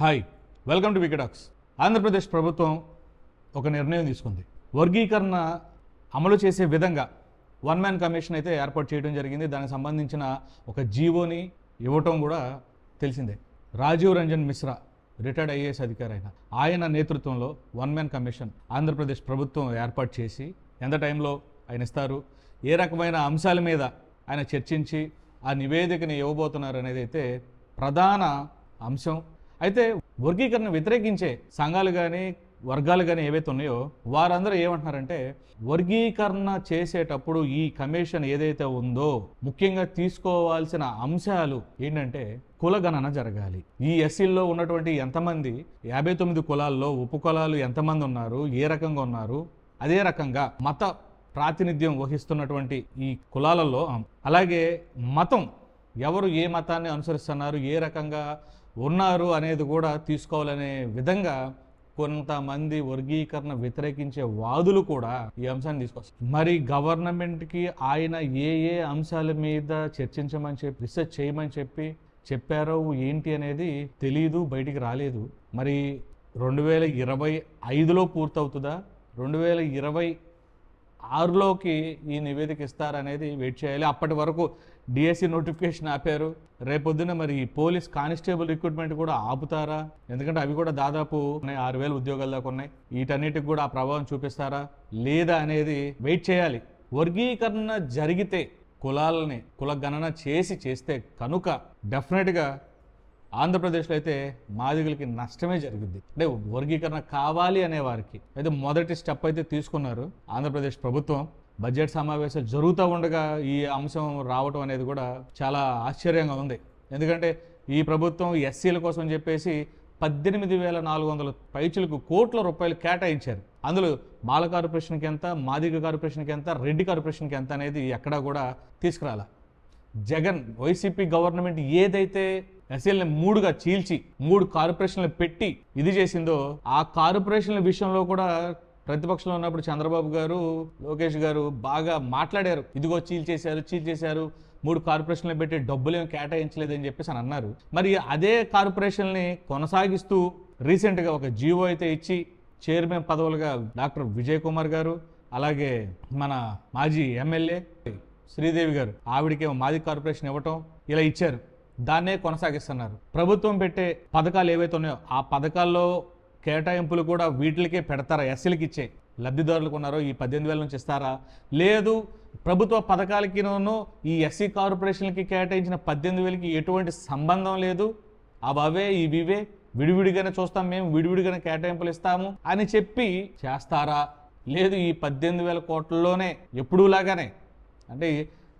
Hi, welcome to వికెటాక్స్. ఆంధ్రప్రదేశ్ ప్రభుత్వం ఒక నిర్ణయం తీసుకుంది. వర్గీకరణ అమలు చేసే విధంగా వన్ మ్యాన్ కమిషన్ అయితే ఏర్పాటు చేయడం జరిగింది. దానికి సంబంధించిన ఒక జీవోని ఇవ్వటం కూడా తెలిసిందే. రాజీవ్ రంజన్ మిశ్రా రిటైర్డ్ ఐఏఎస్ అధికారి ఆయన నేతృత్వంలో వన్ మ్యాన్ కమిషన్ ఆంధ్రప్రదేశ్ ప్రభుత్వం ఏర్పాటు చేసి ఎంత టైంలో ఆయన ఇస్తారు, ఏ రకమైన అంశాల మీద ఆయన చర్చించి ఆ నివేదికని ఇవ్వబోతున్నారు అనేది అయితే ప్రధాన అంశం. అయితే వర్గీకరణ వ్యతిరేకించే సంఘాలు కానీ వర్గాలు కానీ ఏవైతే ఉన్నాయో వారందరూ ఏమంటున్నారంటే, వర్గీకరణ చేసేటప్పుడు ఈ కమిషన్ ఏదైతే ఉందో ముఖ్యంగా తీసుకోవాల్సిన అంశాలు ఏంటంటే కులగణన జరగాలి. ఈ ఎస్సీల్లో ఉన్నటువంటి ఎంతమంది 59 కులాల్లో ఉప కులాలు ఎంతమంది ఉన్నారు, ఏ రకంగా ఉన్నారు, అదే రకంగా మత ప్రాతినిధ్యం వహిస్తున్నటువంటి ఈ కులాలలో అలాగే మతం ఎవరు ఏ మతాన్ని అనుసరిస్తున్నారు, ఏ రకంగా ఉన్నారు అనేది కూడా తీసుకోవాలనే విధంగా కొంతమంది వర్గీకరణ వ్యతిరేకించే వాదులు కూడా ఈ అంశాన్ని తీసుకొస్తారు. మరి గవర్నమెంట్కి ఆయన ఏ ఏ అంశాల మీద చర్చించమని చెప్పి రీసెర్చ్ చేయమని చెప్పారో ఏంటి అనేది తెలీదు, బయటికి రాలేదు. మరి 2025లో పూర్తవుతుందా, 2026లోకి ఈ నివేదిక ఇస్తారనేది వెయిట్ చేయాలి. అప్పటి వరకు డిఎస్సి నోటిఫికేషన్ ఆపారు. రేపొద్దున మరి పోలీస్ కానిస్టేబుల్ రిక్రూట్మెంట్ కూడా ఆపుతారా? ఎందుకంటే అవి కూడా దాదాపు 6,000 ఉద్యోగాల దాకా ఉన్నాయి. వీటన్నిటికి కూడా ఆ ప్రభావం చూపిస్తారా లేదా అనేది వెయిట్ చేయాలి. వర్గీకరణ జరిగితే కుల గణన చేస్తే కనుక డెఫినెట్గా ఆంధ్రప్రదేశ్లో అయితే మాదిగలకి నష్టమే జరుగుద్ది. అంటే వర్గీకరణ కావాలి అనే వారికి అయితే మొదటి స్టెప్ అయితే తీసుకున్నారు ఆంధ్రప్రదేశ్ ప్రభుత్వం. బడ్జెట్ సమావేశాలు జరుగుతూ ఉండగా ఈ అంశం రావటం అనేది కూడా చాలా ఆశ్చర్యంగా ఉంది. ఎందుకంటే ఈ ప్రభుత్వం ఎస్సీల కోసం చెప్పేసి 18,400 పైచులకు కోట్ల రూపాయలు కేటాయించారు. అందులో మాల కార్పొరేషన్కి ఎంత, మాదిగ కార్పొరేషన్కి ఎంత, రెడ్డి కార్పొరేషన్కి ఎంత అనేది ఎక్కడా కూడా తీసుకురాల. జగన్ వైసీపీ గవర్నమెంట్ ఏదైతే ఎస్సీలని 3గా చీల్చి 3 కార్పొరేషన్లు పెట్టి ఇది చేసిందో ఆ కార్పొరేషన్ల విషయంలో కూడా ప్రతిపక్షంలో ఉన్నప్పుడు చంద్రబాబు గారు, లోకేష్ గారు బాగా మాట్లాడారు. ఇదిగో చీల్చేశారు, 3 కార్పొరేషన్లు పెట్టి డబ్బులేం కేటాయించలేదని చెప్పేసి అని అన్నారు. మరి అదే కార్పొరేషన్ని కొనసాగిస్తూ రీసెంట్గా ఒక జీవో అయితే ఇచ్చి చైర్మన్ పదవులుగా డాక్టర్ విజయ్ కుమార్ గారు, అలాగే మన మాజీ ఎమ్మెల్యే శ్రీదేవి గారు, ఆవిడకేమో మాజీ కార్పొరేషన్ ఇవ్వటం ఇలా ఇచ్చారు. దాన్నే కొనసాగిస్తున్నారు. ప్రభుత్వం పెట్టే పథకాలు ఏవైతే ఉన్నాయో ఆ పథకాల్లో కేటాయింపులు కూడా వీటికే పెడతారా? ఎస్సీలకి ఇచ్చే లబ్ధిదారులకు ఉన్నారో ఈ 18,000 నుంచి ఇస్తారా? లేదు ప్రభుత్వ పథకాలకినూ ఈ ఎస్సీ కార్పొరేషన్లకి కేటాయించిన 18,000కి ఎటువంటి సంబంధం లేదు, అవే ఇవే విడివిడిగానే చూస్తాం, మేము విడివిడిగానే కేటాయింపులు ఇస్తాము అని చెప్పి చేస్తారా? లేదు ఈ 18,000 కోట్లలోనే ఎప్పుడూలాగానే, అంటే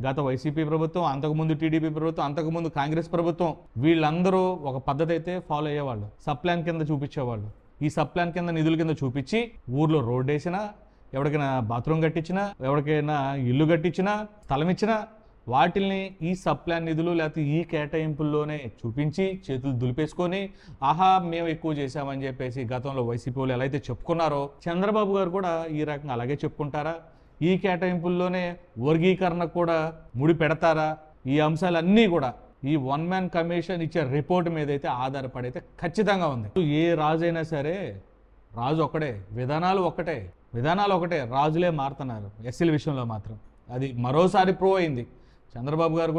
గత వైసీపీ ప్రభుత్వం, అంతకుముందు టీడీపీ ప్రభుత్వం, అంతకుముందు కాంగ్రెస్ ప్రభుత్వం వీళ్ళందరూ ఒక పద్ధతి అయితే ఫాలో అయ్యేవాళ్ళు. సప్లాన్ కింద చూపించేవాళ్ళు. ఈ సప్లాన్ కింద నిధుల కింద చూపించి ఊర్లో రోడ్డు వేసినా, ఎవరికైనా బాత్రూమ్ కట్టించినా, ఎవరికైనా ఇల్లు కట్టించినా, స్థలం ఇచ్చినా వాటిల్ని ఈ సప్లాన్ నిధులు లేకపోతే ఈ కేటాయింపుల్లోనే చూపించి చేతులు దులిపేసుకొని ఆహా మేము ఎక్కువ చేశామని చెప్పేసి గతంలో వైసీపీ వాళ్ళు ఎలా అయితే చెప్పుకున్నారో చంద్రబాబు గారు కూడా ఈ రకంగా అలాగే చెప్పుకుంటారా? ఈ కేటాయింపుల్లోనే వర్గీకరణ కూడా ముడి పెడతారా? ఈ అంశాలన్నీ కూడా ఈ వన్ మ్యాన్ కమిషన్ ఇచ్చే రిపోర్ట్ మీద అయితే ఆధారపడైతే ఖచ్చితంగా ఉంది. ఏ రాజు అయినా సరే రాజు ఒక్కడే, విధానాలు ఒకటే, రాజులే మారుతున్నారు ఎస్సీల విషయంలో మాత్రం. అది మరోసారి ప్రూవ్ అయింది. చంద్రబాబు గారు